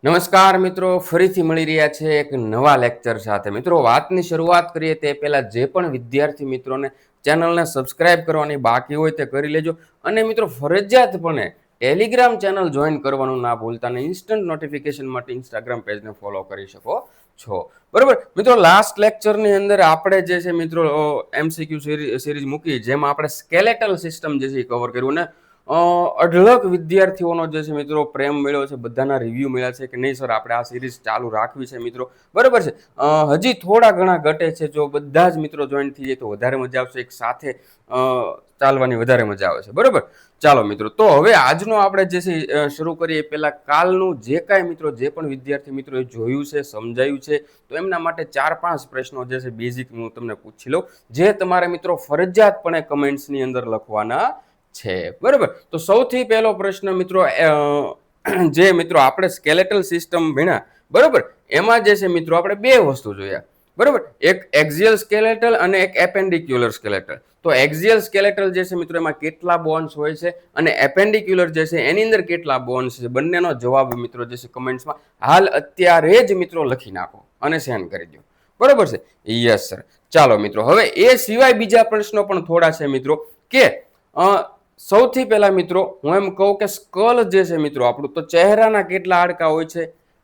નમસ્કાર મિત્રો, ફરીથી મળી રહ્યા છે એક નવા લેક્ચર સાથે. મિત્રો, વાતની શરૂઆત કરીએ તે પહેલા જે પણ વિદ્યાર્થી મિત્રોને ચેનલને સબસ્ક્રાઇબ કરવાની બાકી હોય તે કરી લેજો. અને મિત્રો, ફરજિયાતપણે ટેલિગ્રામ ચેનલ જોઈન કરવાનું ના ભૂલતા અને ઇન્સ્ટન્ટ નોટિફિકેશન માટે ઇન્સ્ટાગ્રામ પેજને ફોલો કરી શકો છો. બરોબર મિત્રો, લાસ્ટ લેક્ચરની અંદર આપણે જે છે મિત્રો એમસીક્યુ સિરીઝ મૂકી, જેમાં આપણે સ્કેલેટલ સિસ્ટમ જે છે કવર કર્યું ને અઢળક વિદ્યાર્થીઓનો જે છે મિત્રો પ્રેમ મળ્યો છે, બધાના રિવ્યૂ મળ્યા છે કે નહીં સર આપણે આ સિરીઝ ચાલુ રાખવી છે મિત્રો. બરાબર છે, હજી થોડા ઘણા ઘટે છે. જો બધા જ મિત્રો જોઈન થઈ જાય તો વધારે મજા આવશે, એક સાથે ચાલવાની વધારે મજા આવે છે. બરાબર, ચાલો મિત્રો, તો હવે આજનો આપણે જે છે શરૂ કરીએ પહેલા કાલનું જે કાંઈ મિત્રો જે પણ વિદ્યાર્થી મિત્રોએ જોયું છે, સમજાયું છે, તો એમના માટે 4-5 પ્રશ્નો જે છે બેઝિક હું તમને પૂછી લઉં, જે તમારે મિત્રો ફરજિયાતપણે કમેન્ટ્સની અંદર લખવાના છે. બરાબર, તો સૌથી પહેલો પ્રશ્ન મિત્રો, જે મિત્રો આપણે સ્કેલેટલ સિસ્ટમ ભણ્યા, બરાબર, એમાં જે છે મિત્રો આપણે બે વસ્તુ જોયા. બરાબર, એક એક્ઝિયલ સ્કેલેટલ અને એક એપેન્ડિક્યુલર સ્કેલેટલ. તો એક્ઝિયલ સ્કેલેટલ જે છે મિત્રો એમાં કેટલા બોન્સ હોય છે અને એપેન્ડિક્યુલર જે છે એની અંદર કેટલા બોન્સ છે, બંનેનો જવાબ મિત્રો જે છે કમેન્ટ્સમાં હાલ અત્યારે જ મિત્રો લખી નાખો અને સેન્ડ કરી દો. બરાબર છે, યસ સર. ચાલો મિત્રો, હવે એ સિવાય બીજા પ્રશ્નો પણ થોડા છે મિત્રો, કે સૌથી પહેલા મિત્રો હું એમ કહું કે સ્કલ જે છે મિત્રો આપણું, તો ચહેરાના કેટલા હાડકા હોય છે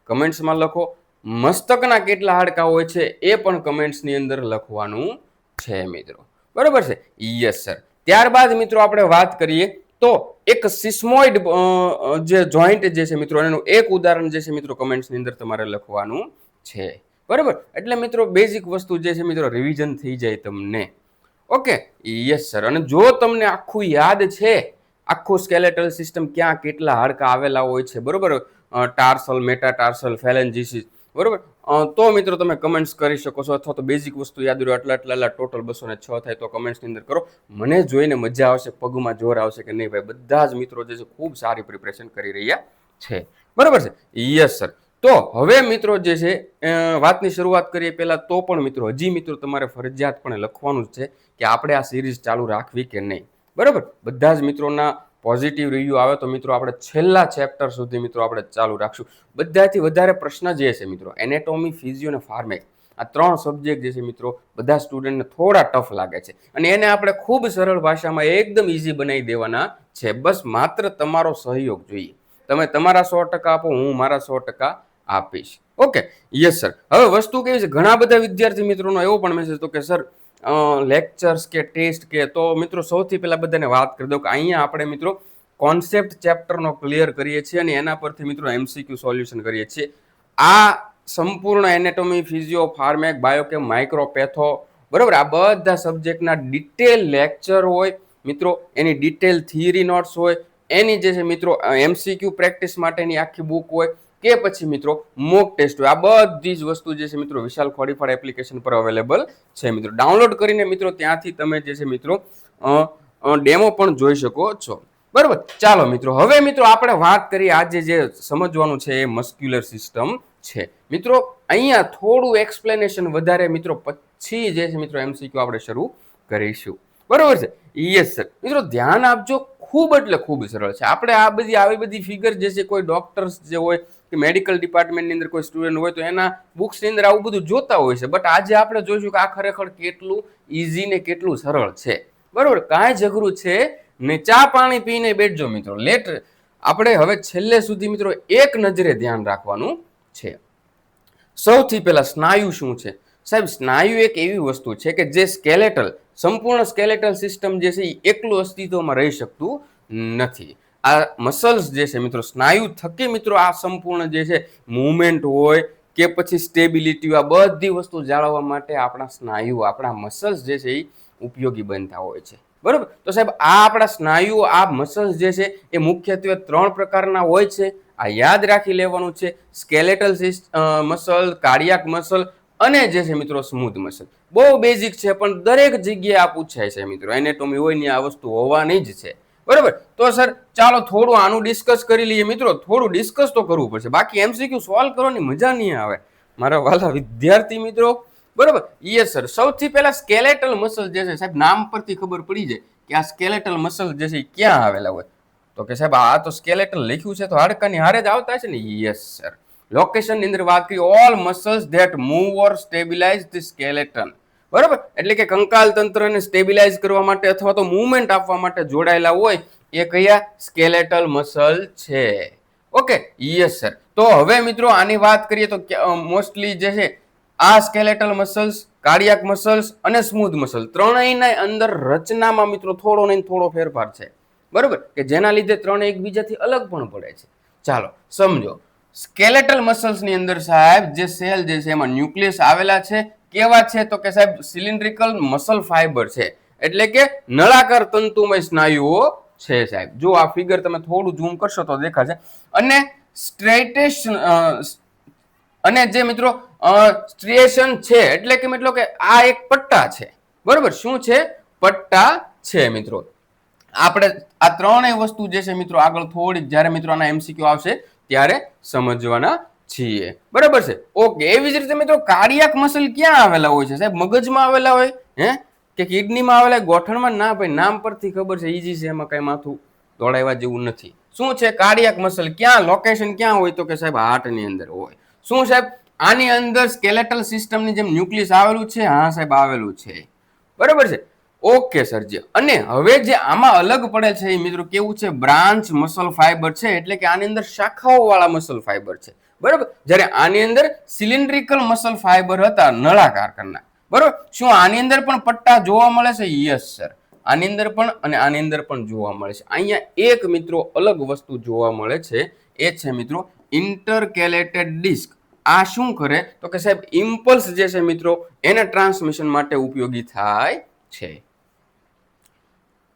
કમેન્ટ્સમાં લખો. મસ્તકના કેટલા હાડકા હોય છે એ પણ કમેન્ટ્સની અંદર લખવાનું છે મિત્રો. બરાબર છે, યસ સર. ત્યારબાદ મિત્રો આપણે વાત કરીએ તો એક સિસ્મોઇડ જે જોઈન્ટ જે છે મિત્રો એનું એક ઉદાહરણ જે છે મિત્રો કમેન્ટ્સની અંદર તમારે લખવાનું છે. બરાબર, એટલે મિત્રો બેઝિક વસ્તુ જે છે મિત્રો રિવિઝન થઈ જાય તમને. Okay, yes sir. અને જો તમને આખું યાદ છે, આખું સ્કેલેટલ સિસ્ટમ ક્યાં કેટલા હાડકા આવેલા હોય છે, બરોબર, ટાર્સલ, મેટાટાર્સલ, ફેલેન્જીસીસ, બરોબર, તો મિત્રો તમે કમેન્ટ્સ કરી શકો છો. અથવા તો બેઝિક વસ્તુ યાદ રહ્યો એટલા ટોટલ 206 થાય તો કમેન્ટ્સની અંદર કરો. મને જોઈને મજા આવશે, પગમાં જોર આવશે કે નહીં ભાઈ બધા જ મિત્રો જે છે ખૂબ સારી પ્રિપરેશન કરી રહ્યા છે. બરોબર છે, યસ સર. તો હવે મિત્રો જે છે વાતની શરૂઆત કરીએ પહેલા, તો પણ મિત્રો હજી મિત્રો તમારે ફરજિયાતપણે લખવાનું જ છે કે આપણે આ સિરીઝ ચાલુ રાખવી કે નહીં. બરાબર, બધા જ મિત્રોના પોઝિટિવ રિવ્યુ આવે તો મિત્રો આપણે છેલ્લા ચેપ્ટર સુધી મિત્રો આપણે ચાલુ રાખશું. બધાથી વધારે પ્રશ્ન જે છે મિત્રો એનેટોમી, ફિઝિયો અને ફાર્મેક, આ 3 સબ્જેક્ટ જે છે મિત્રો બધા સ્ટુડન્ટને થોડા ટફ લાગે છે અને એને આપણે ખૂબ સરળ ભાષામાં એકદમ ઇઝી બનાવી દેવાના છે. બસ માત્ર તમારો સહયોગ જોઈએ. તમે તમારા 100% આપો, હું મારા 100% આપીશ. Okay, yes sir. હવે વસ્તુ કેવી છે, ઘણા બધા વિદ્યાર્થી મિત્રોનો એવો પણ મેસેજ તો કે સર લેક્ચર્સ કે ટેસ્ટ કે, તો મિત્રો સૌથી પહેલા બધાને વાત કરી દઉં કે અહીંયા આપણે મિત્રો કોન્સેપ્ટ ચેપ્ટરનો ક્લિયર કરીએ છીએ અને એના પરથી મિત્રો એમસીક્યુ સોલ્યુશન કરીએ છીએ. આ સંપૂર્ણ એનેટોમી, ફિઝિયો, ફાર્મેક, બાયોકેમ, માઇક્રોપેથો, બરાબર, આ બધા સબ્જેક્ટના ડિટેલ લેક્ચર હોય મિત્રો, એની ડિટેલ થિયરી નોટ્સ હોય, એની જે છે મિત્રો એમસીક્યુ પ્રેક્ટિસ માટેની આખી બુક હોય, કે પછી મિત્રો મોક ટેસ્ટ હોય. આ બધી જ વસ્તુ જે છે મિત્રો વિશાલ ખોડીફાડ એપ્લિકેશન પર અવેલેબલ છે મિત્રો. ડાઉનલોડ કરીને મિત્રો ત્યાંથી તમે જે છે મિત્રો ડેમો પણ જોઈ શકો છો. બરાબર, ચાલો મિત્રો, હવે મિત્રો આપણે વાત કરીએ આજે જે સમજવાનું છે એ મસ્ક્યુલર સિસ્ટમ છે. મિત્રો અહીંયા થોડું એક્સપ્લેનેશન વધારે મિત્રો પછી જે છે મિત્રો એમસીક્યુ આપણે શરૂ કરીશું. બરાબર છે, યસ સર. મિત્રો ધ્યાન આપજો, ખૂબ એટલે ખૂબ સરળ છે. આપણે આવી બધી ફિગર જે છે કોઈ ડોક્ટર્સ જે હોય કે મેડિકલ ડિપાર્ટમેન્ટની અંદર કોઈ સ્ટુડન્ટ હોય તો એના બુક્સની અંદર આવું બધું જોતા હોય છે, બટ આજે આપણે જોઈશું કે આ ખરેખર કેટલું ઇઝી ને કેટલું સરળ છે. બરોબર, કાંઈ ઝઘરું છે ને. ચા પાણી પીને બેઠજો મિત્રો. આપણે હવે છેલ્લે સુધી મિત્રો એક નજરે ધ્યાન રાખવાનું છે. સૌથી પહેલા સ્નાયુ શું છે સાહેબ? સ્નાયુ એક એવી વસ્તુ છે કે જે સંપૂર્ણ સ્કેલેટલ સિસ્ટમ જે છે એ એકલું અસ્તિત્વમાં રહી શકતું નથી. આ મસલ્સ જે છે મિત્રો સ્નાયુ થકી મિત્રો આ સંપૂર્ણ જે છે મુવમેન્ટ હોય કે પછી સ્ટેબિલિટી, આ બધી વસ્તુ જાળવવા માટે આપણા સ્નાયુ, આપણા મસલ્સ જે છે એ ઉપયોગી બનતા હોય છે. બરોબર, તો સાહેબ આ આપણા સ્નાયુ, આ મસલ્સ જે છે એ મુખ્યત્વે 3 પ્રકારના હોય છે. આ યાદ રાખી લેવાનું છે. સ્કેલેટલ મસલ, કાર્ડિયાક મસલ અને જે છે મિત્રો સ્મૂથ મસલ. બહુ બેઝિક છે પણ દરેક જગ્યાએ આ પૂછાય છે મિત્રો. એનેટોમી હોય ને આ વસ્તુ હોવાની જ છે. બરાબર, તો સર ચાલો થોડું આનું ડિસ્કસ કરી લઈએ મિત્રો. થોડું ડિસ્કસ તો કરવું પડશે, બાકી એમસીક્યુ સોલ્વ કરવાની મજા નહીં આવે મારા વાલા વિદ્યાર્થી મિત્રો. બરાબર, યસ સર. સૌથી પહેલા સ્કેલેટલ મસલ જે છે સાહેબ, નામ પરથી ખબર પડી જાય કે આ સ્કેલેટલ મસલ જે છે ક્યાં આવેલા હોય. તો કે સાહેબ આ તો સ્કેલેટલ લખ્યું છે તો હાડકાની હારે જ આવતા છે ને. Yes sir. લોકેશન ની અંદર વાત કરી all muscles that move or stabilise the skeleton. બરાબર, એટલે કે કંકાલ તંત્રને સ્ટેબિલાઇઝ કરવા માટે અથવા તો મુવમેન્ટ આપવા માટે જોડાયેલા હોય એ કયા સ્કેલેટલ મસલ છે. Okay, yes sir. તો હવે મિત્રો આની વાત કરીએ તો મોસ્ટલી જે છે આ સ્કેલેટલ મસલ્સ, કાર્ડિયાક મસલ્સ અને સ્મૂધ મસલ ત્રણેયના અંદર રચનામાં મિત્રો થોડો ને થોડો ફેરફાર છે. બરોબર, કે જેના લીધે ત્રણે એકબીજાથી અલગ પણ પડે છે. ચાલો સમજો. સ્કેલેટલ મસલ્સ ની અંદર સાહેબ જે સેલ જે છે એમાં ન્યુક્લિયસ આવેલા છે. કેવા છે તો કે સાહેબ સિલિન્ડ્રિકલ મસલ ફાઈબર છે, એટલે કે નળાકાર તંતુમય સ્નાયુઓ છે સાહેબ. જો આ ફિગર તમે થોડું ઝૂમ કરશો તો દેખાશે. અને સ્ટ્રેટેશ અને જે મિત્રો સ્ટ્રિએશન છે, એટલે કે મિત્રો કે આ એક પટ્ટા છે. બરોબર, શું છે? પટ્ટા છે મિત્રો. આપણે આ ત્રણેય વસ્તુ જે છે મિત્રો આગળ થોડીક જ્યારે મિત્રો આના એમસીક્યુ આવશે ત્યારે સમજવાના છીએ. બરાબર છે. ઓકે, એવી જ રીતે મિત્રો કાર્ડિયાક મસલ ક્યાં આવેલા હોય છે સાહેબ? મગજમાં આવેલા હોય કે કિડનીમાં આવેલા, ગોઠણમાં? ના ભાઈ, નામ પરથી ખબર છે, ઈઝી છે, એમાં કઈ માથું દોડાવવા જેવું નથી. શું છે કાર્ડિયાક મસલ? ક્યાં લોકેશન ક્યાં હોય તો કે સાહેબ હાર્ટની અંદર હોય. શું સાહેબ? આની અંદર સ્કેલેટલ સિસ્ટમની જેમ ન્યુક્લિયસ આવેલું છે. હા સાહેબ, આવેલું છે. બરાબર છે. ઓકે સરજી. અને હવે જે આમાં અલગ પડે છે એ મિત્રો કેવું છે? બ્રાન્ચ મસલ ફાઈબર છે, એટલે કે આની અંદર શાખાઓ વાળા મસલ ફાઈબર છે. બરાબર, જ્યારે આની અંદર સિલિન્ડ્રિકલ મસલ ફાઈબર હતા નળાકાર કરના. બરાબર, શું આની અંદર પણ પટ્ટા જોવા મળે છે? યસ સર, આની અંદર પણ અને આની અંદર પણ જોવા મળે છે. અહીંયા એક મિત્રો અલગ વસ્તુ જોવા મળે છે, એ છે મિત્રો ઇન્ટરકેલેટેડ ડિસ્ક. આ શું કરે તો કે સાહેબ ઇમ્પલ્સ જે છે મિત્રો એને ટ્રાન્સમિશન માટે ઉપયોગી થાય છે.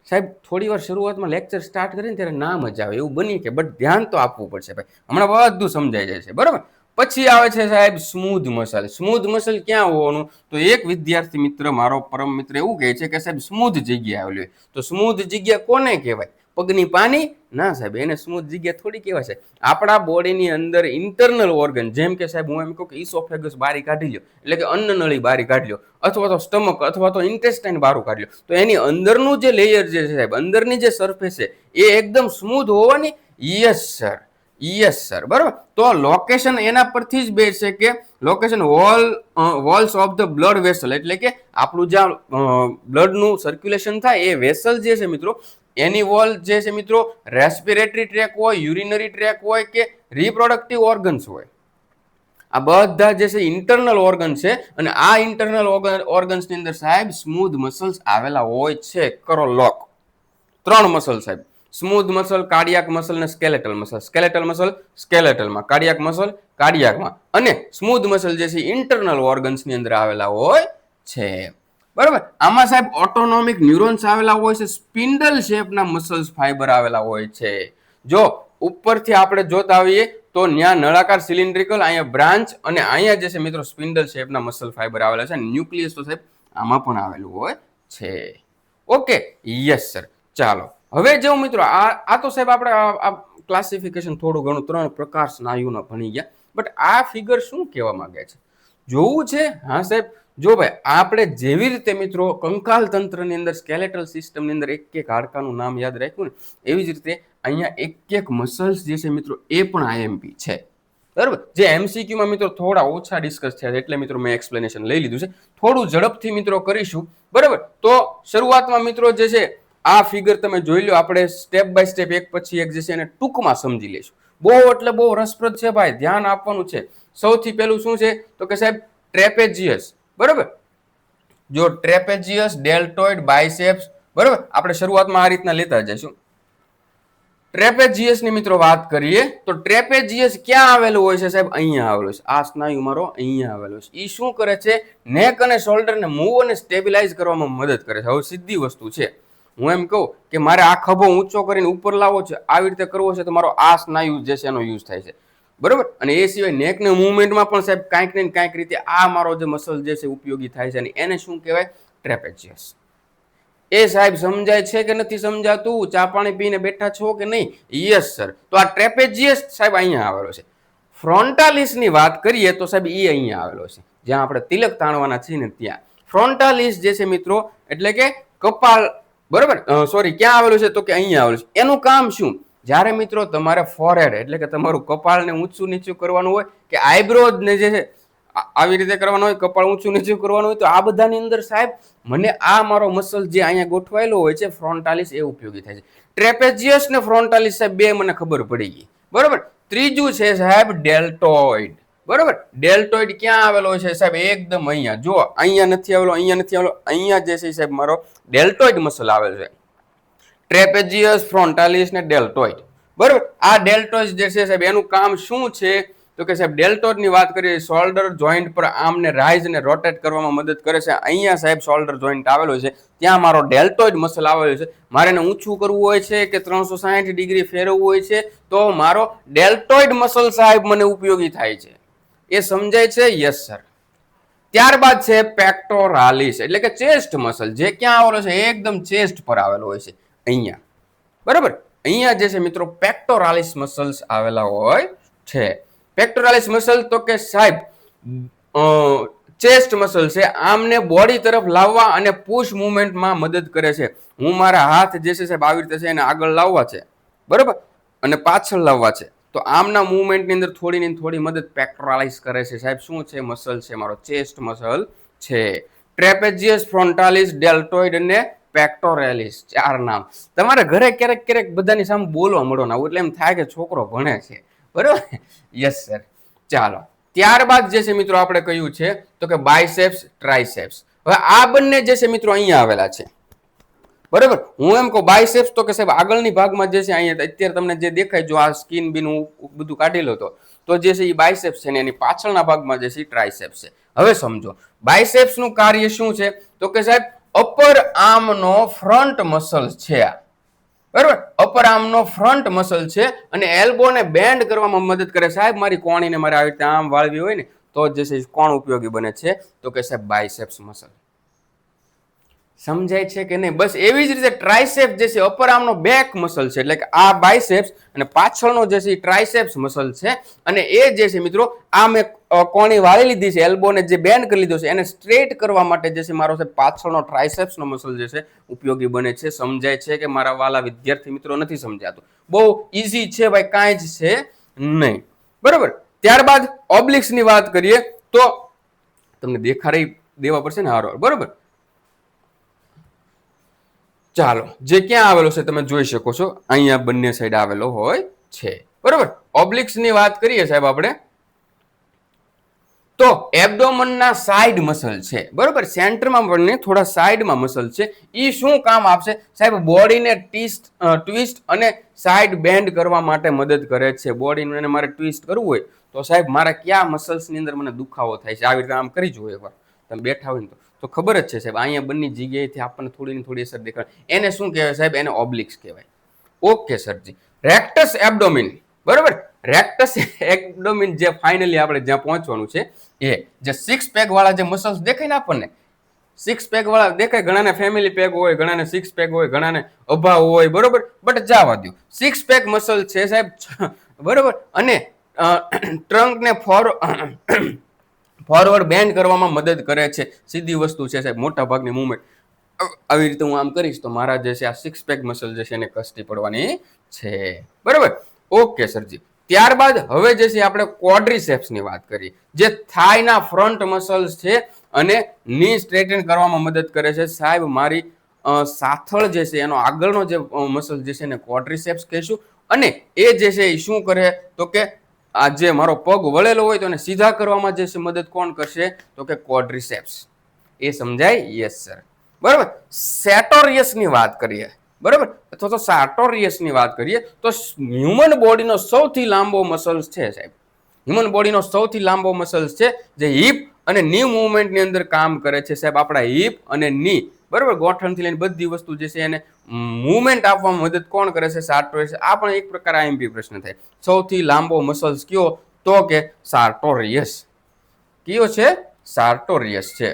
સાહેબ થોડી વાર શરૂઆતમાં લેક્ચર સ્ટાર્ટ કરીને ત્યારે ના મજા આવે એવું બની કે, બટ ધ્યાન તો આપવું પડશે ભાઈ, હમણાં બધું સમજાઈ જાય છે. બરાબર, પછી આવે છે સાહેબ સ્મૂધ મસલ. સ્મૂધ મસલ ક્યાં હોવાનું? તો એક વિદ્યાર્થી મિત્ર, મારો પરમ મિત્ર, એવું કહે છે કે સાહેબ સ્મૂધ જગ્યા આવેલી હોય. તો સ્મૂધ જગ્યા કોને કહેવાય? પગની પાની? ના સાહેબ, એને સ્મૂધ જગ્યા થોડી કહેવાય છે. આપણા બોડીની અંદર ઇન્ટરનલ ઓર્ગન, જેમ કે સાહેબ હું એમ કહું કે ઇસોફેગસ બારી કાઢી લો, એટલે કે અન્ન નળી બારી કાઢી લો, અથવા તો સ્ટમક અથવા તો ઇન્ટેસ્ટાઇન બારું કાઢી લો, તો એની અંદરનું જે લેયર જે છે સાહેબ, અંદરની જે સરફેસ છે એ એકદમ સ્મૂધ હોવાની. Yes sir, yes sir. બરાબર, તો લોકેશન એના પરથી જ બેસ છે કે location walls of the blood vessel, એટલે કે આપણું જ્યાં બ્લડનું સર્ક્યુલેશન થાય એ વેસલ જે છે મિત્રો, એની વોલ જે છે મિત્રો રેસ્પિરેટરી ટ્રેક હોય, યુરિનરી ટ્રેક હોય કે રિપ્રોડક્ટિવ ઓર્ગન્સ હોય, આ બધા જે છે ઇન્ટરનલ ઓર્ગન છે. અને આ ઇન્ટરનલ ઓર્ગન્સ ની અંદર સાહેબ સ્મૂધ મસલ્સ આવેલા હોય છે. કરો લોક. ત્રણ મસલ સાહેબ, સ્મૂધ મસલ, કાર્ડિયાક મસલ અને સ્કેલેટલ મસલ. સ્કેલેટલ મસલ સ્કેલેટલમાં, કાર્ડિયાક મસલ કાર્ડિયાકમાં, અને સ્મૂધ મસલ જે છે ઇન્ટરનલ ઓર્ગન્સ ની અંદર આવેલા હોય છે. બરાબર, આમાં સાહેબ ઓટોનોમિક ન્યુરોન્સ આવેલા હોય છે, સ્પિન્ડલ શેપના મસલ્સ ફાઈબર આવેલા હોય છે. જો ઉપરથી આપણે જોતા આવીએ તો ત્યાં નળાકાર સિલિન્ડ્રિકલ, અહીંયા બ્રાન્ચ, અને અહીંયા જે છે મિત્રો સ્પિન્ડલ શેપના મસલ ફાઈબર આવેલા છે. ન્યુક્લિયસ તો સાહેબ આમાં પણ આવેલું હોય છે. Okay, yes sir. ચાલો હવે જો મિત્રો આ તો સાહેબ આપણે આ ક્લાસિફિકેશન થોડું ઘણું 3 પ્રકાર સ્નાયુના ભણી ગયા, બટ આ ફિગર શું કહેવા માંગે છે જોવું છે. હા સાહેબ, જો ભાઈ આપણે જેવી રીતે મિત્રો કંકાલ તંત્રની અંદર સ્કેલેટલ સિસ્ટમની અંદર એક એક હાડકાનું નામ યાદ રાખ્યું ને, એવી જ રીતે અહીંયા એક એક મસલ્સ જે છે મિત્રો એ પણ આઈએમપી છે. બરાબર, જે એમસીક્યુમાં મિત્રો થોડા ઓછા ડિસ્કસ થયા છે, એટલે મિત્રો મેં એક્સપ્લેનેશન લઈ લીધું છે. થોડું ઝડપથી મિત્રો કરીશું. બરાબર, તો શરૂઆતમાં મિત્રો જે છે આ ફિગર તમે જોઈ લો, આપણે સ્ટેપ બાય સ્ટેપ એક પછી એક જે છે એને ટૂંકમાં સમજી લઈશું. બહુ એટલે બહુ રસપ્રદ છે ભાઈ, ધ્યાન આપવાનું છે. સૌથી પહેલું શું છે તો કે સાહેબ ટ્રેપેજિયસ. બરાબર, જો ટ્રેપેજિયસ, ડેલ્ટોઇડ, બાયસેપ્સ. બરાબર, આપણે શરૂઆતમાં આ રીતના લેતા જઈશું. ટ્રેપેજિયસ ની મિત્રો વાત કરીએ તો ટ્રેપેજિયસ ક્યાં આવેલું હોય છે સાહેબ? અહીંયા આવેલું છે. આ સ્નાયુ મારો અહીંયા આવેલો છે. એ શું કરે છે? નેક અને શોલ્ડરને મૂવ અને સ્ટેબિલાઇઝ કરવામાં મદદ કરે છે. હવે સીધી વસ્તુ છે, હું એમ કહું કે મારે આ ખભો ઊંચો કરીને ઉપર લાવવો છે, આવી રીતે કરવો છે, તો મારો આ સ્નાયુ જે છે એનો યુઝ થાય છે. બરોબર, અને એ સિવાય નેકના મૂવમેન્ટમાં પણ સાહેબ કાંઈક ને કાંઈક રીતે આ મારો જે મસલ જે છે ઉપયોગી થાય છે, અને એને શું કહેવાય? ટ્રેપેજિયસ. એ સાહેબ સમજાય છે કે નથી સમજાતું? ચા પાણી પીને બેઠા છો કે નહીં? Yes sir. તો આ ટ્રેપેજિયસ સાહેબ અહીંયા આવેલો છે. ફ્રોન્ટાલિસ ની વાત કરીએ તો સાહેબ એ અહીંયા આવેલો છે, જ્યાં આપણે તિલક તાણવાના છીએ ને ત્યાં. ફ્રોન્ટાલિસ જે છે મિત્રો એટલે કે કપાળ. બરોબર, સોરી, ક્યાં આવેલું છે તો કે અહીંયા આવેલું છે. એનું કામ શું? જ્યારે મિત્રો તમારે ફોરહેડ એટલે કે તમારું કપાળને ઊંચું નીચું કરવાનું હોય કે આઈબ્રોઝ ને જે છે આવી રીતે કરવાનું હોય, કપાળ ઊંચું નીચું કરવાનું હોય, તો આ બધાની અંદર સાહેબ મને આ મારો મસલ જે અહીંયા ગોઠવાયેલો હોય છે ફ્રોન્ટાલિસ એ ઉપયોગી થાય છે. ટ્રેપેઝિયસ ને ફ્રોન્ટાલિસ સાહેબ બે મને ખબર પડી ગઈ, બરોબર. ત્રીજું છે સાહેબ ડેલ્ટોઇડ, બરોબર. ડેલ્ટોઇડ ક્યાં આવેલો છે સાહેબ? એકદમ અહીંયા, જો અહીંયા નથી આવેલો, અહીંયા નથી આવેલો, અહીંયા જે છે સાહેબ મારો ડેલ્ટોઇડ મસલ આવેલો છે. ટ્રેપેઝિયસ, ફ્રોન્ટાલિસ ને ડેલ્ટોઇડ, બરોબર. આ ડેલ્ટોઇડ જે છે સાહેબ એનું કામ શું છે? તો કે સાહેબ ડેલ્ટોઇડ ની વાત કરીએ, શોલ્ડર જોઈન્ટ પર આર્મને રાઇઝ અને રોટેટ કરવામાં મદદ કરે છે. અહીંયા સાહેબ શોલ્ડર જોઈન્ટ આવેલો છે, ત્યાં મારો ડેલ્ટોઇડ મસલ આવેલો છે. મારે એને ઊંચું કરવું હોય છે કે 360 ડિગ્રી ફેરવવું હોય છે, તો મારો ડેલ્ટોઇડ મસલ સાહેબ મને ઉપયોગી થાય છે. એ સમજાય છે? Yes sir. ત્યારબાદ છે પેક્ટોરાલિસ એટલે કે ચેસ્ટ મસલ, જે ક્યાં આવેલો છે? એકદમ ચેસ્ટ પર આવેલો હોય છે, અહીંયા, બરાબર. અહીંયા જે છે મિત્રો પેક્ટોરાલિસ મસલ્સ આવેલા હોય છે. પેક્ટોરાલિસ મસલ તો કે સાહેબ ચેસ્ટ મસલ છે, આમને બોડી તરફ લાવવા અને પુશ મુવમેન્ટમાં મદદ કરે છે. હું મારા હાથ જે છે સાહેબ આવી રીતે છે એને આગળ લાવવા છે, બરાબર, અને પાછળ લાવવા છે, તો આમના મુવમેન્ટની અંદર થોડી ને થોડી મદદ પેક્ટોરાલિસ કરે છે સાહેબ. શું છે? મસલ છે, મારો ચેસ્ટ મસલ છે. ટ્રેપેઝિયસ, ફ્રોન્ટાલિસ, ડેલ્ટોઇડ અને પેક્ટોરાલિસ, ચાર નામ. તમારે ઘરે ક્યારેક ક્યારેક બધાની સામે બોલવા મળો ના, એટલે એમ થાય કે છોકરો ભણે છે, બરોબર. Yes sir. ચાલો, ત્યારબાદ જે છે મિત્રો આપણે કહ્યું છે તો કે બાયસેપ્સ, ટ્રાઇસેપ્સ. હવે આ બંને જે છે મિત્રો અહીંયા આવેલા છે, બરોબર. હું એમ કહું બાયસેપ્સ તો કે સાહેબ આગળની ભાગમાં જે છે અહીંયા અત્યારે તમને જે દેખાય, જો આ સ્કિન બીન હું બધું કાઢી લો તો જે છે એ બાયસેપ્સ છે ને એની પાછળના ભાગમાં જે છે ટ્રાઇસેપ્સ છે. હવે સમજો બાયસેપ્સ નું કાર્ય શું છે? તો કે સાહેબ અપર આર્મનો ફ્રન્ટ મસલ છે, બરાબર. અપર આર્મનો ફ્રન્ટ મસલ છે અને એલ્બોને બેન્ડ કરવામાં મદદ કરે. સાહેબ મારી કોણીને મારે આવી રીતે આમ વાળવી હોય ને તો જે છે કોણ ઉપયોગી બને છે? તો કે સાહેબ બાયસેપ્સ મસલ. સમજાય છે કે નહીં? બસ એવી જ રીતે ટ્રાઇસેપ જે છે અપર આર્મનો બેક મસલ છે, એટલે કે આ બાયસેપ્સ અને પાછળનો જે છે ટ્રાઇસેપ્સ મસલ છે. અને એ જે છે મિત્રો આ મેં કોણી વાળી લીધી છે, એલ્બોને જે બેન્ડ કરી લીધો છે, એને સ્ટ્રેટ કરવા માટે જે છે મારો પાછળનો ટ્રાઇસેપ્સનો મસલ જે છે ઉપયોગી બને છે. સમજાય છે કે મારા વાલા વિદ્યાર્થી મિત્રો? નથી સમજાતું? બહુ ઈઝી છે ભાઈ, કાંઈ જ છે નહીં, બરોબર. ત્યારબાદ ઓબ્લિક્સ ની વાત કરીએ તો તમને દેખાડી દેવા પડશે ને, હારો, બરોબર. ચાલો, જે ક્યાં આવેલો છે તમે જોઈ શકો છો, અહીંયા બંને સાઈડ આવેલો હોય છે, બરોબર. ઓબ્લિક્સ ની વાત કરીએ સાહેબ આપણે તો એબ્ડોમનના સાઈડ મસલ છે, બરોબર. સેન્ટરમાં પણ થોડા સાઈડમાં મસલ છે. એ શું કામ આપશે સાહેબ? બોડીને ટ્વિસ્ટ અને સાઈડ બેન્ડ કરવા માટે મદદ કરે છે. બોડીને મારે ટ્વિસ્ટ કરવું હોય તો સાહેબ મારા કયા મસલ્સની અંદર મને દુખાવો થાય છે, આવી રીતે આમ કરી જુઓ એકવાર, તમે બેઠા હોય ને તો ખબર જ છે સાહેબ. અહીંયા બંને જગ્યાએથી આપણને થોડી ને થોડી અસર દેખાય. એને શું કહેવાય સાહેબ? એને ઓબ્લિક્સ કહેવાય. ઓકે સરજી. રેક્ટસ એબ્ડોમિન, બરોબર. રેક્ટસ એબ્ડોમિન જે ફાઇનલી આપણે જ્યાં પહોંચવાનું છે એ જે 6 પેક વાળા જે મસલ્સ દેખાય ને આપણને, 6 પેક વાળા દેખાય. ઘણાને ફેમિલી પેક હોય, ઘણાને 6 પેક હોય, ઘણાને અભાવ હોય, બરોબર. બટ જવા દો, 6 પેક મસલ છે સાહેબ, બરોબર. અને ટ્રંક ને ફોરવર્ડ બેન્ડ કરવામાં મદદ કરે છે. સીધી વસ્તુ છે સાહેબ, મોટા ભાગની મુવમેન્ટ આવી રીતે હું આમ કરીશ તો મારા જે છે આ 6 પેક મસલ જે છે એને કસ્તી પડવાની છે, બરોબર. ઓકે સરજી. ત્યારબાદ હવે જે છે આપણે ક્વોડ્રીસેપ્સ ની વાત કરીએ, જે થાઈના ફ્રન્ટ મસલ્સ છે અને ની સ્ટ્રેટન કરવામાં મદદ કરે છે. સાહેબ મારી સાથળ જે છે એનો આગળનો જે મસલ જે છે એને ક્વોડ્રીસેપ્સ કહીશું. અને એ જે છે એ શું કરે તો કે આ જે મારો પગ વળેલો હોય તો એને સીધા કરવામાં જે છે મદદ કોણ કરશે? તો કે ક્વોડ્રીસેપ્સ. એ સમજાય? યસ સર, બરાબર. સેટોરિયસ ની વાત કરીએ, બરાબર, અથવા તો સાર્ટોરિયસ ની વાત કરીએ તો હ્યુમન બોડીનો સૌથી લાંબો મસલ્સ છે સાહેબ. હ્યુમન બોડીનો સૌથી લાંબો મસલ્સ છે જે હિપ અને ની મૂવમેન્ટની અંદર કામ કરે છે સાહેબ. આપણા હિપ અને ની, બરાબર, ગોઠણથી લઈને બધી વસ્તુ જે છે એને મૂવમેન્ટ આપવામાં મદદ કોણ કરે છે? સાર્ટોરિયસ. આ પણ એક પ્રકાર આઈએમપી પ્રશ્ન થાય. સૌથી લાંબો મસલ્સ કયો? તો કે સાર્ટોરિયસ. કયો છે? સાર્ટોરિયસ છે.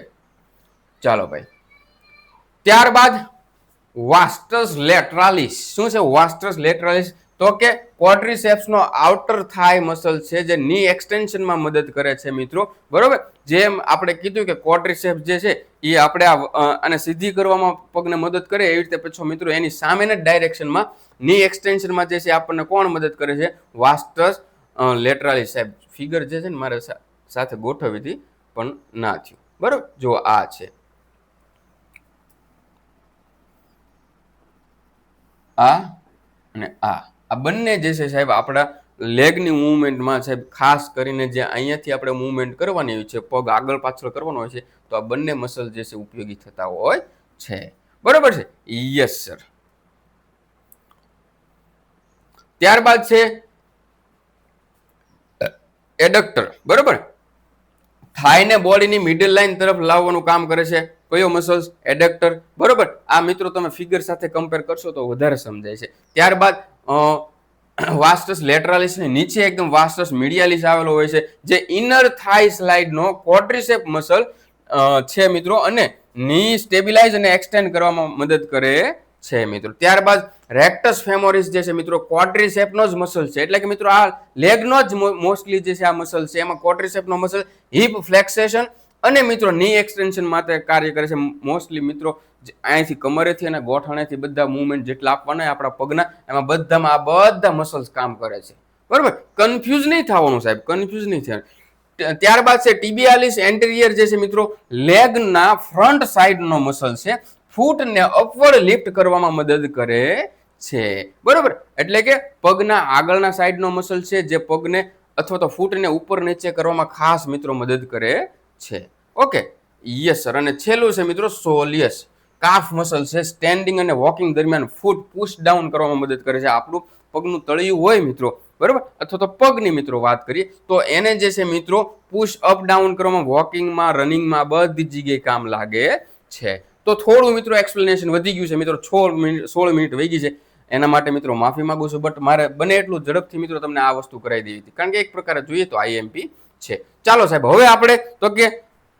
ચાલો ભાઈ. ત્યારબાદ વાસ્ટસ લેટરાલિસ. શું છે વાસ્ટસ લેટરાલિસ? તો કે ક્વોડ્રીસેપ્સનો આઉટર થાઈ મસલ છે જે ની એક્સટેન્શનમાં મદદ કરે છે મિત્રો, બરોબર. જેમ આપણે કીધું કે ક્વોડ્રીસેપ્સ જે છે એ આપણે આને સીધી કરવામાં પગને મદદ કરે એવી રીતે પછી મિત્રો એની સામેના ડાયરેક્શનમાં ની એક્સટેન્શનમાં જે છે આપણને કોણ મદદ કરે છે? વાસ્ટસ લેટરાલિસ. સાહેબ ફિગર જે છે ને મારે સાથે ગોઠવી હતી પણ ના થયું. બરોબર, જો આ છે, આ અને આ બંને જે છે સાહેબ આપણા લેગની મૂવમેન્ટમાં સાહેબ ખાસ કરીને જે અહીંયાથી આપણે મૂવમેન્ટ કરવાની હોય છે, પગ આગળ પાછળ કરવાનો હોય છે, તો આ બંને મસલ જે છે ઉપયોગી થતા હોય છે. બરોબર છે? Yes sir. ત્યારબાદ છે એડક્ટર. બરોબર, થાઈને બોડીની મિડલ લાઇન તરફ લાવવાનું કામ કરે છે. કયો મસલ્સ? એડક્ટર. બરોબર, આ મિત્રો તમે ફિગર સાથે કમ્પેર કરશો તો વધારે સમજાય છે. ત્યારબાદ વાસ્ટસ લેટરાલિસ ની નીચે એકદમ વાસ્ટસ મીડિયાલિસ આવેલો હોય છે, જે ઇનર થાઈ સ્લાઇડ નો ક્વોડ્રિસેપ મસલ છે મિત્રો, અને ની સ્ટેબિલાઇઝ અને એક્સટેન્ડ કરવામાં મદદ કરે છે મિત્રો. ત્યારબાદ રેક્ટસ ફેમોરિસ જે છે મિત્રો ક્વોડ્રિસેપનો જ મસલ છે, એટલે કે મિત્રો આ લેગનો જ મોસ્ટલી જે છે આ મસલ છે. એમાં ક્વોડ્રિસેપનો મસલ હિપ ફ્લેક્સેશન અને મિત્રો ની એક્સટેન્શન માટે કાર્ય કરે છે. મોસ્ટલી મિત્રો અહીંથી કમરેથી અને ગોઠણેથી બધા મુવમેન્ટ જેટલા આપવાના આપણા પગના, એમાં બધામાં આ બધા મસલ્સ કામ કરે છે. બરોબર, કન્ફ્યુઝ નહીં થવાનું સાહેબ, કન્ફ્યુઝ નહીં થવાનું. ત્યારબાદ છે ટિબિયાલિસ એન્ટેરિયર જે છે મિત્રો લેગના ફ્રન્ટ સાઈડનો મસલ છે, ફૂટને અપવર્ડ લિફ્ટ કરવામાં મદદ કરે છે. બરોબર, એટલે કે પગના આગળના સાઈડનો મસલ છે, જે પગને અથવા તો ફૂટને ઉપર નીચે કરવામાં ખાસ મિત્રો મદદ કરે છે. Okay, yes sir. અને છેલ્લું છે મિત્રો સોલિયસ કાફ મસલ છે, સ્ટેન્ડિંગ અને વોકિંગ દરમિયાન ફૂટ પુશ ડાઉન કરવામાં મદદ કરે છે. આપણું પગનું તળિયું હોય મિત્રો, બરોબર, અથવા તો પગની મિત્રો વાત કરીએ તો એને જે છે મિત્રો પુશ અપ ડાઉન કરવામાં, વોકિંગમાં, રનિંગમાં બધી જગ્યાએ કામ લાગે છે. તો થોડું મિત્રો એક્સપ્લેનેશન વધી ગયું છે મિત્રો, 16 મિનિટ વહી ગઈ છે. એના માટે મિત્રો માફી માંગુ છું, બટ મારે બને એટલું ઝડપથી મિત્રો તમને આ વસ્તુ કરાવી દેવી હતી, કારણ કે એક પ્રકારે જોઈએ તો આઈએમપી છે. ચાલો સાહેબ, હવે આપણે તો કે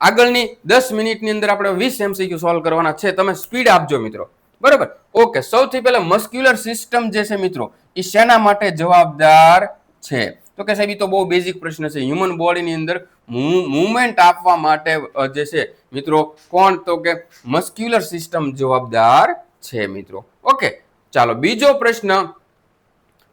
આગળની 10 મિનિટની અંદર આપણે 20 MCQ સોલ્વ કરવાના છે. તમે સ્પીડ આપજો મિત્રો. બરોબર, ઓકે. સૌથી પહેલા મસ્ક્યુલર સિસ્ટમ જે છે મિત્રો એ શેના માટે જવાબદાર છે? તો કે સાહેબ એ તો બહુ બેઝિક પ્રશ્ન છે. હ્યુમન બોડીની અંદર મુવમેન્ટ આપવા માટે જે છે મિત્રો કોણ? તો કે મસ્ક્યુલર સિસ્ટમ જવાબદાર છે મિત્રો. ઓકે, ચાલો બીજો પ્રશ્ન.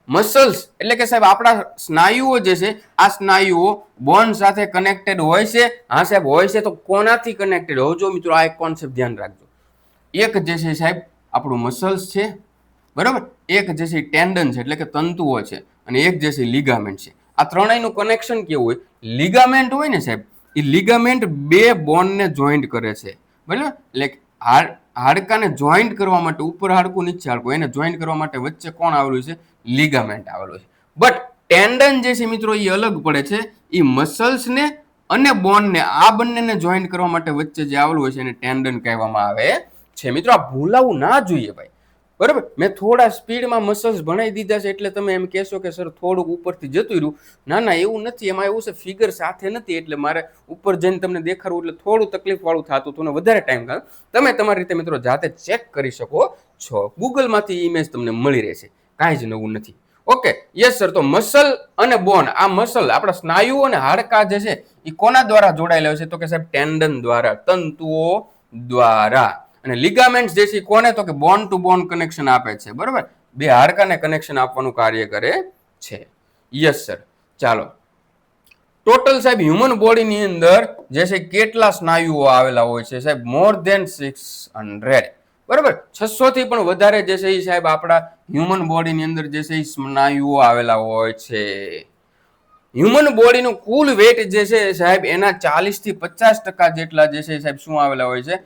મસલ્સ એટલે કે સાહેબ આપણા સ્નાયુઓ જે છે, આ સ્નાયુઓ બોન સાથે કનેક્ટેડ હોય છે? હા સાહેબ હોય છે. તો કોનાથી કનેક્ટેડ? હોજો મિત્રો આ એક કોન્સેપ્ટ ધ્યાન રાખજો. એક જે છે સાહેબ આપણું મસલ્સ છે, બરાબર, એક જે છે ટેન્ડન છે એટલે કે તંતુઓ છે, અને એક જે છે લિગામેન્ટ છે. આ ત્રણેયનું કનેક્શન કેવું હોય? લિગામેન્ટ હોય ને સાહેબ, એ લિગામેન્ટ બે બોનને જોઈન્ટ કરે છે, બરાબર. એટલે હાડકાને જોઈન્ટ કરવા માટે, ઉપર હાડકું નીચે હાડકું, એને જોઈન્ટ કરવા માટે વચ્ચે કોણ આવેલું છે? લિગામેન્ટ આવેલું છે. બટ ટેન્ડન જે છે મિત્રો એ અલગ પડે છે. એ મસલ્સને અને બોનને, આ બંનેને જોઈન્ટ કરવા માટે વચ્ચે જે આવેલું હોય છે એને ટેન્ડન કહેવામાં આવે છે મિત્રો. આ ભૂલાવું ના જોઈએ ભાઈ, બરાબર. મેં થોડા સ્પીડમાં મસલ્સ ભણાવી દીધા છે એટલે તમે એમ કહેશો કે સર થોડુંક ઉપરથી જતું રહ્યું. ના ના, એવું નથી. એમાં એવું છે ફિગર સાથે નથી, એટલે મારે ઉપર જઈને તમને દેખાડવું એટલે થોડું તકલીફ વાળું થતું હતું ને વધારે ટાઈમ લાગે. તમે તમારી રીતે મિત્રો જાતે ચેક કરી શકો છો. ગૂગલમાંથી ઇમેજ તમને મળી રહેશે, કાંઈ જ નવું નથી. Okay, yes sir. તો મસલ અને બોન, આ મસલ આપણા સ્નાયુઓ અને હાડકા જે છે એ કોના દ્વારા જોડાયેલા છે? તો કે સાહેબ ટેન્ડન દ્વારા, તંતુઓ દ્વારા. અને લિગામેન્ટ્સ જે છે કોને? તો કે બોન ટુ બોન કનેક્શન આપે છે, બરોબર. બે હાડકાને કનેક્શન આપવાનું કાર્ય કરે છે. Yes sir. ચાલો, ટોટલ સાહેબ હ્યુમન બોડીની અંદર જે છે કેટલા સ્નાયુઓ આવેલા હોય છે સાહેબ? મોર ધેન 600, બરોબર. 600 થી પણ વધારે જે છે એ સાહેબ આપણા હ્યુમન બોડીની અંદર જે છે એ સ્નાયુઓ આવેલા હોય છે. હ્યુમન બોડીનું કુલ વેટ જે છે સાહેબ એના 40 થી 50% જેટલા જે છે સાહેબ શું આવેલા હોય છે?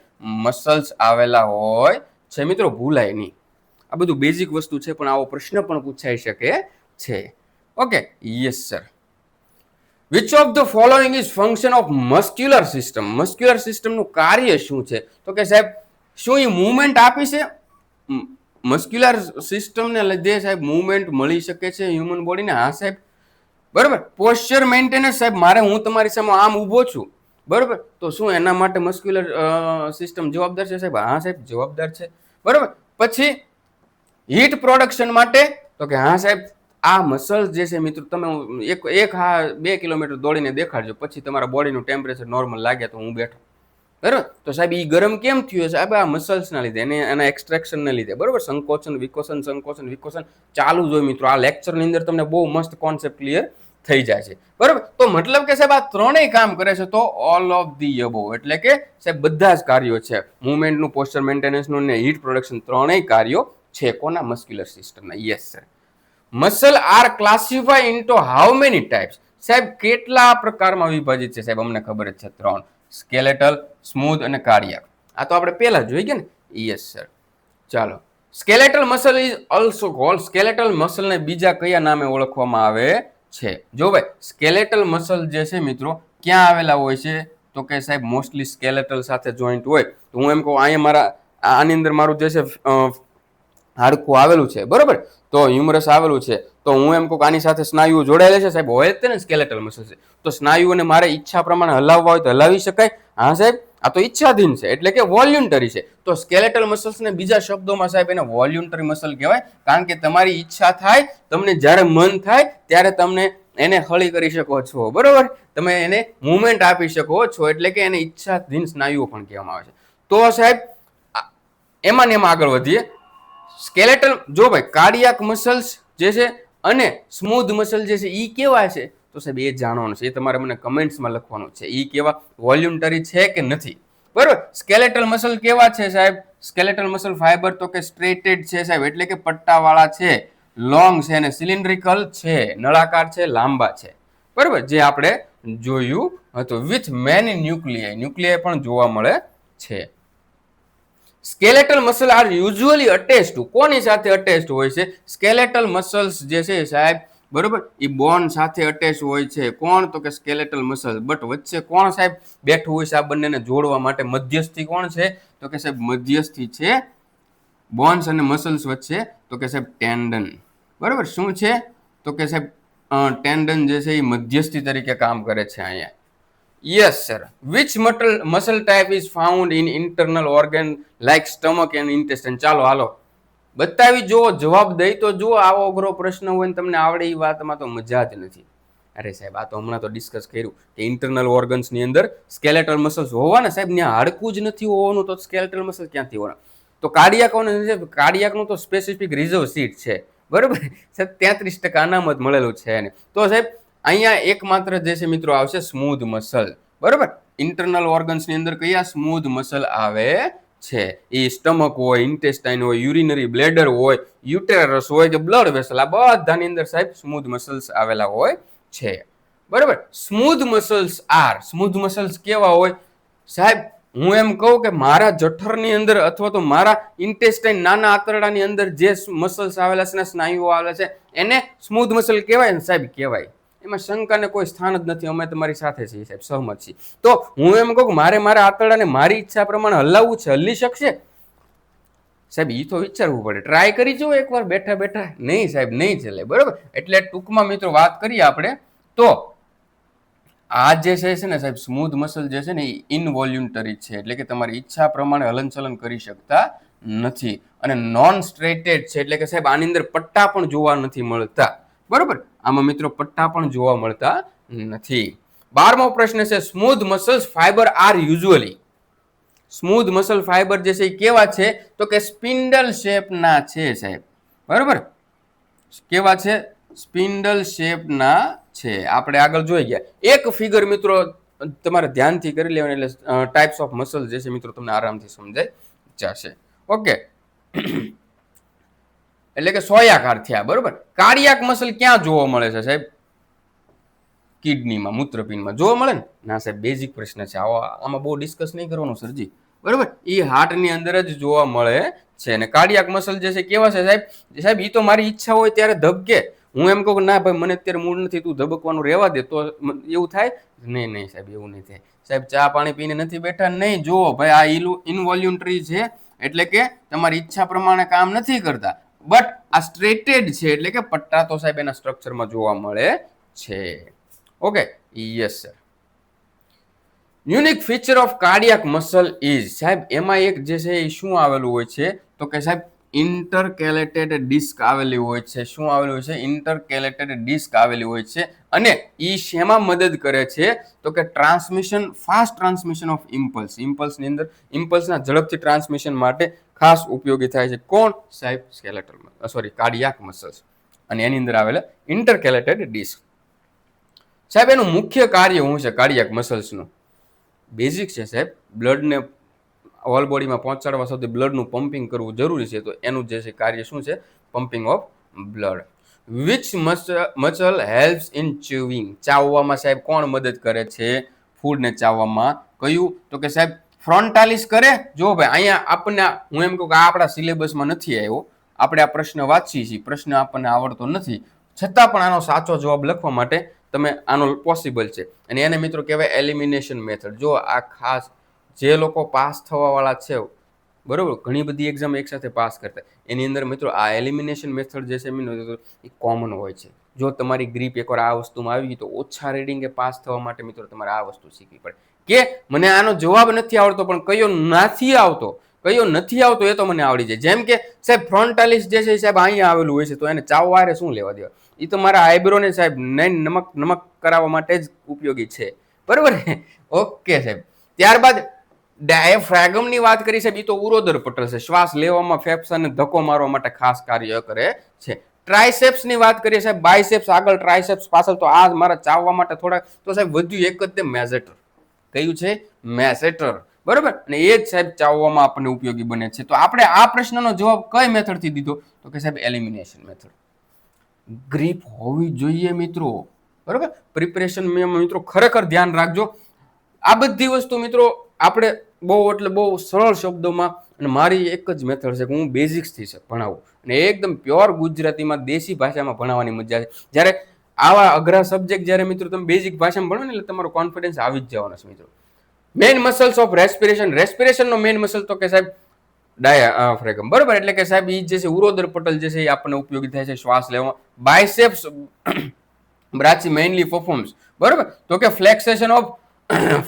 મસલ્સ આવેલા હોય છે મિત્રો. ભૂલાય નહીં, આ બધું બેઝિક વસ્તુ છે, પણ આવો પ્રશ્ન પણ પૂછાઈ શકે છે. Okay, yes sir. Which of the following is function of muscular system? Muscular સિસ્ટમનું કાર્ય શું છે? તો કે સાહેબ શું એ મુવમેન્ટ આપી છે? મસ્ક્યુલર સિસ્ટમને લીધે સાહેબ મુવમેન્ટ મળી શકે છે હ્યુમન બોડીને? હા સાહેબ, બરોબર. પોસ્ચર મેન્ટેનન્સ સાહેબ, મારે હું તમારી સામે આમ ઊભો છું, બરોબર, તો શું એના માટે મસ્ક્યુલર સિસ્ટમ જવાબદાર છે સાહેબ? હા સાહેબ જવાબદાર છે, બરોબર. પછી હીટ પ્રોડક્શન માટે? તો કે હા સાહેબ. આ મસલ્સ જે છે મિત્રો, તમે એક 2 કિલોમીટર દોડીને દેખાડજો, પછી તમારા બોડીનું ટેમ્પરેચર નોર્મલ લાગે તો હું બેઠો, બરાબર. તો સાહેબ એ ગરમ કેમ થયું? સાહેબ આ મસલ્સના લીધે, એના એક્સ્ટ્રેક્શનના લીધે. બરાબર. સંકોચન વિકોચન ચાલુ જ હોય મિત્રો. આ લેક્ચરની અંદર તમને બહુ મસ્ત કોન્સેપ્ટ ક્લિયર થઈ જાય છે. બરાબર. તો મતલબ કે સાહેબ આ ત્રણેય કામ કરે છે. તો ઓલ ઓફ ધી અબોવ એટલે કે સાહેબ બધા જ કાર્યો છે. મુવમેન્ટનું, પોસ્ચર મેન્ટેનન્સનું ને હીટ પ્રોડક્શન ત્રણેય કાર્યો છે કોના? મસ્ક્યુલર સિસ્ટમના. Yes sir. Muscle are classify into how many types? સાહેબ કેટલા પ્રકારમાં વિભાજિત છે? સાહેબ અમને ખબર જ છે, 3. સ્કેલેટલ, સ્મૂધ અને કાર્ડિયાક. આ તો આપણે પહેલા જોઈ ગયા ને. Yes sir. ચાલો. Skeletal muscle is also called. Skeletal મસલને બીજા કયા નામે ઓળખવામાં આવે છે? જો ભાઈ, સ્કેલેટલ મસલ જે છે મિત્રો ક્યાં આવેલા હોય છે? તો કે સાહેબ મોસ્ટલી સ્કેલેટલ સાથે જોઈન્ટ હોય. તો હું એમ કહું, અહીંયા મારા આની અંદર મારું જે છે હાડકું આવેલું છે, બરોબર, તો હ્યુમરસ આવેલું છે, તો હું એમ કહું આની સાથે સ્નાયુઓ જોડાયેલા છે સાહેબ, હોય જ ને, સ્કેલેટલ મસલ છે. તો સ્નાયુઓને મારે ઈચ્છા પ્રમાણે હલાવવા હોય તો હલાવી શકાય. હા સાહેબ, આ તો ઈચ્છાધીન છે એટલે કે વોલ્યુન્ટરી છે. તો સ્કેલેટલ મસલ્સને બીજા શબ્દોમાં સાહેબ એને વોલ્યુન્ટરી મસલ કહેવાય, કારણ કે તમારી ઈચ્છા થાય, તમને જ્યારે મન થાય ત્યારે તમને એને હળી કરી શકો છો, બરોબર, તમે એને મુવમેન્ટ આપી શકો છો, એટલે કે એને ઈચ્છાધીન સ્નાયુઓ પણ કહેવામાં આવે છે. તો સાહેબ એમાં ને એમાં આગળ વધીએ. સ્કેલેટલ, જો ભાઈ, કાર્ડિયાક મસલ્સ જે છે અને સ્મૂધ મસલ જે છે એ કેવા છે? તો સાહેબ એ જાણવાનું છે, એ તમારે મને કમેન્ટ્સમાં લખવાનું છે. એ કેવા વોલ્યુન્ટરી છે કે નથી? બરોબર. સ્કેલેટલ મસલ કેવા છે સાહેબ? સ્કેલેટલ મસલ ફાઈબર તો કે સ્ટ્રેટેડ છે સાહેબ, એટલે કે પટ્ટાવાળા છે, લોંગ છે અને સિલિન્ડ્રિકલ છે, નળાકાર છે, લાંબા છે, બરોબર, જે આપણે જોયું હતું. વિથ મેની ન્યુક્લિયાઈ પણ જોવા મળે છે. Skeletal muscle are usually attach to, કોની સાથે અટેચ હોય છે? સ્કેલેટલ મસલ્સ જે છે સાહેબ, બરોબર, એ બોન સાથે અટેચ હોય છે. કોણ? તો કે સ્કેલેટલ મસલ. બટ વચ્ચે કોણ સાહેબ બેઠું હોય છે આ બંનેને જોડવા માટે? મધ્યસ્થી કોણ છે? તો કે સાહેબ મધ્યસ્થી છે બોન્સ અને મસલ્સ વચ્ચે, તો કે સાહેબ ટેન્ડન. બરોબર. શું છે? તો કે સાહેબ ટેન્ડન જે છે એ મધ્યસ્થી તરીકે કામ કરે છે અહીંયા. Yes sir. Which muscle type is found in internal organ like stomach and intestine? ચાલો હાલો બતાવી જુઓ, જવાબ દઈ તો જુઓ. આવો અઘરો પ્રશ્ન હોય ને તમને આવડે એ વાતમાં તો મજા જ નથી. અરે સાહેબ, આ તો હમણાં તો ડિસ્કસ કર્યું કે ઇન્ટરનલ ઓર્ગન્સની અંદર સ્કેલેટલ મસલ્સ હોવાના સાહેબ, ત્યાં હાડકું જ નથી હોવાનું તો સ્કેલેટલ મસલ ક્યાંથી હોવાના? તો કાર્ડિયાકનું તો સ્પેસિફિક રિઝર્વ સીટ છે, બરોબર સાહેબ, 33% અનામત મળેલું છે એને. તો સાહેબ અહીંયા એકમાત્ર જે છે મિત્રો આવશે સ્મૂધ મસલ, બરોબર. ઇન્ટરનલ ઓર્ગન્સની અંદર કયા સ્મૂધ મસલ આવે છે? એ સ્ટમક હોય, ઇન્ટેસ્ટાઇન હોય, યુરિનરી બ્લેડર હોય, યુટેરસ હોય કે બ્લડ વેસલ, આ બધાની અંદર સાહેબ સ્મૂધ મસલ્સ આવેલા હોય છે, બરોબર. સ્મૂધ મસલ્સ કેવા હોય સાહેબ? હું એમ કહું કે મારા જઠરની અંદર અથવા તો મારા ઇન્ટેસ્ટાઇન, નાના આંતરડાની અંદર જે મસલ્સ આવેલા છે, સ્નાયુઓ આવેલા છે, એને સ્મૂધ મસલ કહેવાય ને સાહેબ? કહેવાય. એમાં શંકાને કોઈ સ્થાન જ નથી. અમે તમારી સાથે છીએ સાહેબ, સહમત છીએ. તો હું એમ કહું કે મારે મારા આંતરડાને મારી ઈચ્છા પ્રમાણે હલાવવું છે, હલી શકશે સાહેબ? એ તો વિચારવું પડે. ટ્રાય કરી જુઓ એકવાર બેઠા બેઠા. નહીં સાહેબ, નહીં ચાલે, બરોબર. એટલે ટૂંકમાં મિત્રો વાત કરીએ આપણે તો આ જે છે ને સાહેબ, સ્મૂધ મસલ જે છે ને એ ઇનવોલ્યુન્ટરી છે, એટલે કે તમારી ઈચ્છા પ્રમાણે હલનચલન કરી શકતા નથી. અને નોન સ્ટ્રેટેડ છે, એટલે કે સાહેબ આની અંદર પટ્ટા પણ જોવા નથી મળતા, બરોબર. આમાં મિત્રો પટ્ટા પણ જોવા મળતા નથી. 12મો પ્રશ્ન છે, smooth muscles fibre are usually, smooth muscle fibre જે છે એ કેવા છે? તો કે સ્પિન્ડલ શેપના છે સાહેબ, બરોબર. કેવા છે? સ્પિન્ડલ શેપના છે. આપણે આગળ જોઈ ગયા. એક ફિગર મિત્રો તમારે ધ્યાનથી કરી લેવાની, એટલે ટાઈપ્સ ઓફ મસલ જે છે મિત્રો તમને આરામથી સમજાય જશે. ઓકે, એટલે કે સોયાકાર થયા, બરોબર. કાર્ડિયાક મસલ ક્યાં જોવા મળે છે સાહેબ? કિડનીમાં, મૂત્રપિંડમાં જોવા મળે ને? ના સાહેબ, બેઝિક પ્રશ્ન છે, આમાં બહુ ડિસ્કસ નહીં કરવાનું સરજી, બરોબર. એ હાર્ટની અંદર જ જોવા મળે છે. અને કાર્ડિયાક મસલ જે છે કેવા છે સાહેબ? સાહેબ એ તો મારી ઈચ્છા હોય ત્યારે ધબકે. હું એમ કહું કે ના ભાઈ, મને અત્યારે મૂડ નથી, તું ધબકવાનું રહેવા દે, તો એવું થાય? નહીં નહીં સાહેબ, એવું નહીં થાય સાહેબ. ચા પાણી પીને નથી બેઠા, નહીં. જુઓ ભાઈ, આ ઇનવોલ્યુન્ટરી છે, એટલે કે તમારી ઈચ્છા પ્રમાણે કામ નથી કરતા. બટ આ સ્ટ્રેટેડ છે, એટલે કે પટ્ટા તો સાહેબ એના સ્ટ્રક્ચરમાં જોવા મળે છે. Okay, yes sir. Unique feature of cardiac muscle is, સાહેબ એમાં એક જે છે એ શું આવેલું હોય છે? તો કે સાહેબ ઇન્ટરકેલેટેડ ડિસ્ક આવેલી હોય છે. શું આવેલું હોય છે? ઇન્ટરકેલેટેડ ડિસ્ક આવેલી હોય છે. અને એ શેમાં મદદ કરે છે? તો કે ફાસ્ટ ટ્રાન્સમિશન ઓફ ઇમ્પલ્સની અંદર ઇમ્પલ્સના ઝડપથી ટ્રાન્સમિશન માટે ખાસ ઉપયોગી થાય છે. કોણ? સાહેબ સ્કેલેટલ કાર્ડિયાક મસલ્સ અને એની અંદર આવેલા ઇન્ટરકેલેટેડ ડિસ્ક. સાહેબ એનું મુખ્ય કાર્ય શું છે કાર્ડિયાક મસલ્સનું? બેઝિક છે સાહેબ. બ્લડને હોલ બોડીમાં પહોંચાડવા સુધી બ્લડનું પમ્પિંગ કરવું જરૂરી છે. તો એનું જે છે કાર્ય શું છે? Pumping of blood. Which muscle helps in chewing? ચાવવામાં સાહેબ કોણ મદદ કરે છે ફૂડને ચાવવામાં? કયું? તો કે સાહેબ ફ્રોન્ટાલિસ કરે. જો ભાઈ અહીંયા આપણને હું એમ કહું કે આ આપણા સિલેબસમાં નથી આવ્યો, આપણે આ પ્રશ્ન વાંચીએ છીએ, પ્રશ્ન આપણને આવડતો નથી, છતાં પણ આનો સાચો જવાબ લખવા માટે તમે આનો પોસિબલ છે. અને એને મિત્રો કહેવાય એલિમિનેશન મેથડ. જો આ ખાસ જે લોકો પાસ થવાવાળા છે, બરોબર, ઘણી બધી એક્ઝામ એકસાથે પાસ કરતા, એની અંદર મિત્રો આ એલિમિનેશન મેથડ જે છે એ કોમન હોય છે. જો તમારી ગ્રીપ એકવાર આ વસ્તુમાં આવી ગઈ તો ઓછા રીડિંગે પાસ થવા માટે મિત્રો તમારે આ વસ્તુ શીખવી પડે કે મને આનો જવાબ નથી આવડતો પણ કયો નથી આવતો એ તો મને આવડી જાય. જેમ કે સાહેબ ફ્રોન્ટાલિસ જે છે સાહેબ અહીંયા આવેલું હોય છે, તો એને ચાવવારે શું લેવા દેવા? એ તો મારા આઈબ્રોને સાહેબ નમક કરાવવા માટે જ ઉપયોગી છે, બરોબર. ઓકે સાહેબ. ત્યારબાદ ડાયાફ્રેગમની વાત કરી સાહેબ, એ તો ઉરોદર પટલ છે, શ્વાસ લેવામાં ફેફસાને ધક્કો મારવા માટે ખાસ કાર્ય કરે છે. ટ્રાઇસેપ્સની વાત કરીએ સાહેબ, બાયસેપ્સ આગળ, ટ્રાઇસેપ્સ પાછળ, તો આ મારા ચાવવા માટે થોડા તો સાહેબ વધ્યું એક જ તે મેસેટર. કયું છે? મેસેટર, બરોબર. અને એ જ સાહેબ ચાવવામાં આપણને ઉપયોગી બને છે. તો આપણે આ પ્રશ્નનો જવાબ કઈ મેથડથી દીધો? તો કે સાહેબ એલિમિનેશન મેથડ. ગ્રીપ હોવી જોઈએ મિત્રો, બરોબર. પ્રિપરેશન મિત્રો ખરેખર ધ્યાન રાખજો. આ બધી વસ્તુ મિત્રો આપણે બહુ સરળ શબ્દોમાં, અને મારી એક જ મેથડ છે કે હું બેઝિક્સથી ભણાવું અને એકદમ પ્યોર ગુજરાતીમાં દેશી ભાષામાં ભણાવવાની મજા છે. જ્યારે આવા અઘરા સબ્જેક્ટ જ્યારે મિત્રો તમે બેઝિક ભાષામાં ભણો ને એટલે તમારો કોન્ફિડન્સ આવી જ જવાનો છે મિત્રો. મેઇન મસલ્સ ઓફ રેસ્પિરેશનનો મેઇન મસલ તો કે સાહેબ ડાયાફ્રેગમ, બરોબર. એટલે કે સાહેબ એ જે છે ઉરોદર પટલ જે છે એ આપણને ઉપયોગી થાય છે શ્વાસ લેવામાં. બાયસેપ્સ બ્રાચી મેઇનલી પરફોર્મ્સ, બરોબર. તો કે ફ્લેક્સેશન ઓફ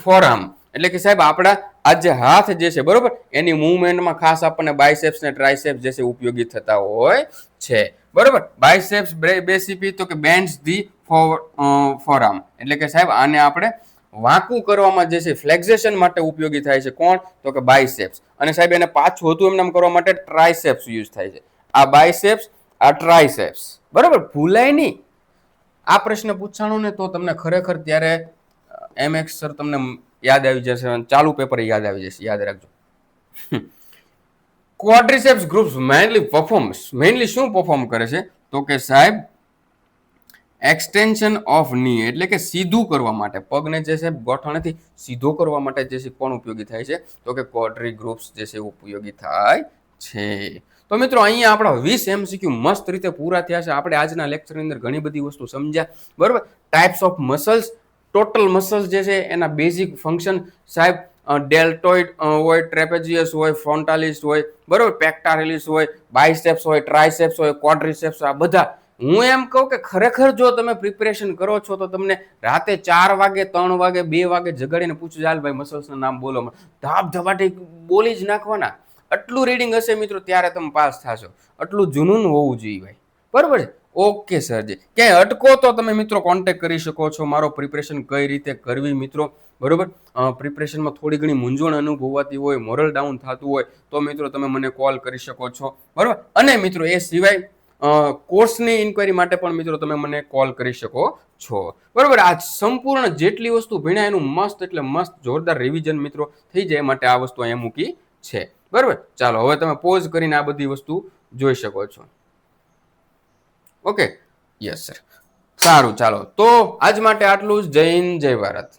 ફોરઆર્મ, એટલે કે સાહેબ આપણા આ જે હાથ જે છે, બરોબર, એની મૂવમેન્ટમાં ખાસ આપણને બાયસેપ્સ ને ટ્રાઇસેપ્સ જે છે ઉપયોગી થતા હોય છે, બરોબર. બાયસેપ્સ બેસિફી તો કે બેન્ડ્સ ધી ફોરઆર્મ, એટલે કે સાહેબ આને આપણે વાંકું કરવામાં જે છે ફ્લેક્સેશન માટે ઉપયોગી થાય છે. કોણ? તો કે બાયસેપ્સ. અને સાહેબ એને પાછું હતું એમ કરવા માટે ટ્રાઇસેપ્સ યુઝ થાય છે. આ બાયસેપ્સ, આ ટ્રાઇસેપ્સ, બરોબર. ભૂલાય નહીં. આ પ્રશ્ન પૂછાણો ને તો તમને ખરેખર ત્યારે MX સર તમને યાદ આવી જશે, ચાલુ પેપર યાદ આવી જશે, યાદ રાખજો. ક્વાડ્રિસેપ્સ ગ્રુપ્સ મેઇનલી શું પરફોર્મ કરે છે? તો કે સાહેબ એક્સટેન્શન ઓફ ની, એટલે કે સીધું કરવા માટે, પગને જે છે ગોઠણથી સીધો કરવા માટે જે છે કોણ ઉપયોગી થાય છે? તો કે ક્વાડ્રી ગ્રુપ્સ જે છે ઉપયોગી થાય છે. તો મિત્રો અહીંયા આપણા 20 MCQ મસ્ત રીતે પૂરા થયા છે. આપણે આજના લેક્ચરની અંદર ઘણી બધી વસ્તુ સમજ્યા, બરોબર. Types of muscles, total muscles જે છે એના બેઝિક ફંક્શન સાહેબ, ડેલ્ટોઇડ હોય, ટ્રેપેઝિયસ હોય, ફ્રોન્ટાલિસ હોય, બરોબર, પેક્ટારિલિસ હોય, બાયસેપ્સ હોય, ટ્રાઇસેપ્સ હોય, ક્વાડ્રિસેપ્સ, આ બધા. હું એમ કહું કે ખરેખર જો તમે પ્રિપરેશન કરો છો તો તમને રાતે 4 વાગે, 3 વાગે, 2 વાગે જગાડીને પૂછું, ચાલ ભાઈ મસલ્સના નામ બોલો, ધબધબાટી બોલી જ નાખવાના. આટલું રીડિંગ હશે મિત્રો ત્યારે તમે પાસ થશો. આટલું જૂનું હોવું જોઈએ ભાઈ, બરોબર છે. ઓકે સરજી, ક્યાંય અટકો તો તમે મિત્રો કોન્ટેક્ટ કરી શકો છો. મારો પ્રિપરેશન કઈ રીતે કરવી મિત્રો, બરોબર. પ્રિપરેશનમાં થોડી ઘણી મૂંઝવણ અનુભવાતી હોય, મોરલ ડાઉન થતું હોય તો મિત્રો તમે મને કોલ કરી શકો છો, બરોબર. અને મિત્રો એ સિવાય કોર્સની ઇન્ક્વાયરી માટે પણ મિત્રો તમે મને કોલ કરી શકો છો, બરોબર. આ સંપૂર્ણ જેટલી વસ્તુ ભણ્યા એનું મસ્ત એટલે મસ્ત જોરદાર રિવિઝન મિત્રો થઈ જાય માટે આ વસ્તુ અહીંયા મૂકી છે, બરોબર. ચાલો હવે તમે પોઝ કરીને આ બધી વસ્તુ જોઈ શકો છો. Okay, yes sir. સારું, ચાલો તો આજ માટે આટલું જ. જય હિન્દ, જય ભારત.